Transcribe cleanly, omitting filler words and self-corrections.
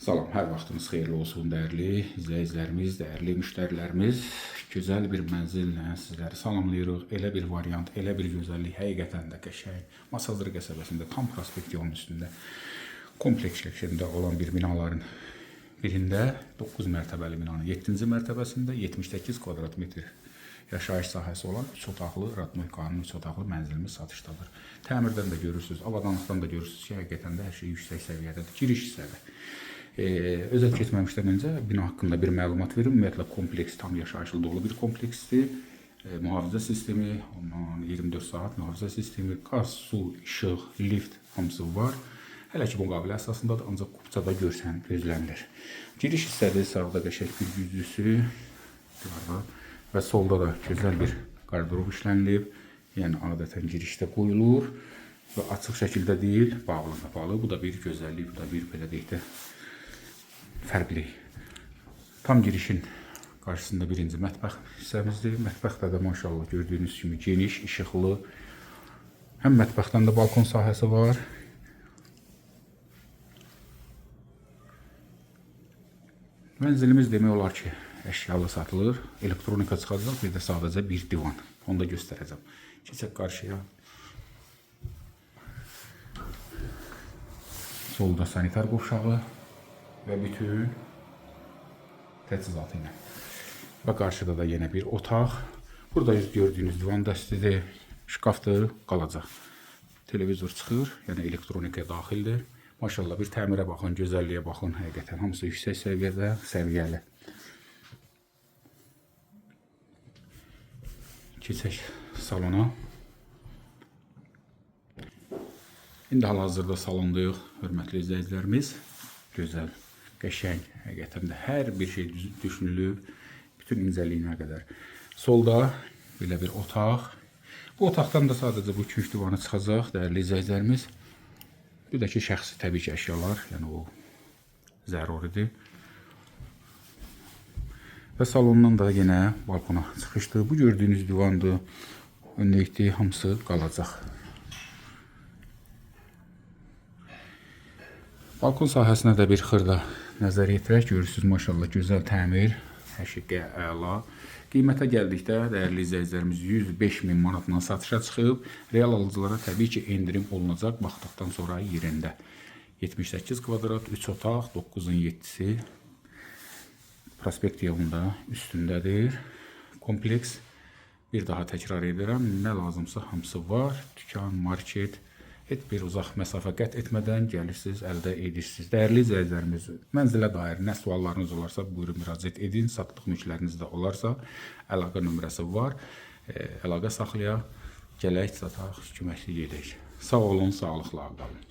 Salam, hər vaxtınız xeyirli olsun, dəyərli izləyicilərimiz, dəyərli müştərilərimiz. Gözəl bir mənzillə sizləri salamlayırıq. Elə bir variant, elə bir gözəllik, həqiqətən də qəşəng. Masazır qəsəbəsində, tam prospekt yolunun üstündə, kompleks şəklində olan bir binaların birində 9 mərtəbəli binanın 7-ci mərtəbəsində 78 kvadrat metr yaşayış sahəsi olan 3 otaqlı Radnoy qanun 3 otaqlı mənzilimiz satışdadır. Təmirdən də görürsünüz, avadanlıqdan da görürsünüz ki, həqiqətən də hər şey yüksək səviyyədədir. Giriş hissədə. Özəl keçməmişdən öncə bina haqqında bir məlumat verim. Ümumiyyətlə kompleks tam yaşayışlı dolu bir kompleksdir. Mühafizə sistemi, 24 saat mühafizə sistemi, qaz, su, işıq, lift hamısı var. Hələ ki müqavilə əsasındadır, ancaq kupçada gözlənilir. Giriş hissədə sağda qəşəng bir güzlüsü və solda da gözəl bir qardırob işlənilib. Yəni adətən girişdə qoyulur və açıq şəkildə deyil, bağlı qapalı. Bu da bir gözəllik, bu da bir belə deyək də fərqli. Tam girişin qarşısında birinci mətbəx hissəmizdir. Mətbəxdə də maşallah gördüyünüz kimi geniş, işıqlı. Həm mətbəxdən də balkon sahəsi var. Mənzilimiz demək olar ki, əşyalı satılır. Elektronika çıxacaq, bir də sadəcə bir divan. Onu da göstərəcəm. Keçək qarşıya. Solda sanitar qovşağı və bütün təchizatı ilə. Və qarşıda da yenə bir otaq. Burada gördüyünüz divan dəstidir, şkafdır, qalacaq. Televizor çıxır, yəni elektronikaya daxildir. Maşallah bir təmirə baxın, gözəlliyə baxın, həqiqətən hamısı yüksək səviyyədə, səviyyəli. Keçək salona. İndi hal-hazırda salondayıq, hörmətli izləyicilərimiz. Gözəl, qəşəng, həqiqətən də hər bir şey düşünülüb, bütün incəliyinə qədər. Solda belə bir otaq. Bu otaqdan da sadəcə bu 2-3 divanı çıxacaq, dəyərli izləyicilərimiz. Bir də ki, şəxsi təbii ki, əşyalar, yəni o zəruridir. Və salondan da yenə balkona çıxışdır. Bu gördüyünüz divandır, önlükdir, hamısı qalacaq. Balkon sahəsinə də bir xırda nəzər yetirək. Görürsünüz, maşallah, gözəl təmir, hər şey əla. Qiymətə gəldikdə, dəyərli izləyicilərimiz 105.000 manatla satışa çıxıb. Real alıcılara təbii ki, endirim olunacaq baxdıqdan sonra yerində. 78 kvadrat, 3 otaq, 9-un 7-si prospekt yolunda üstündədir. Kompleks, bir daha təkrar edirəm, nə lazımsa hamısı var. Dükan, market, heç bir uzaq məsafə qət etmədən gəlirsiniz, əldə edirsiniz. Dəyərli izləyicilərimiz, mənzilə dair nə suallarınız olarsa, buyurun müraciət edin. Satlıq mülkləriniz də olarsa, əlaqə nömrəsi var. Əlaqə saxlayaq, gələk, sataq, köməklik edək. Sağ olun, sağlıqla qalın.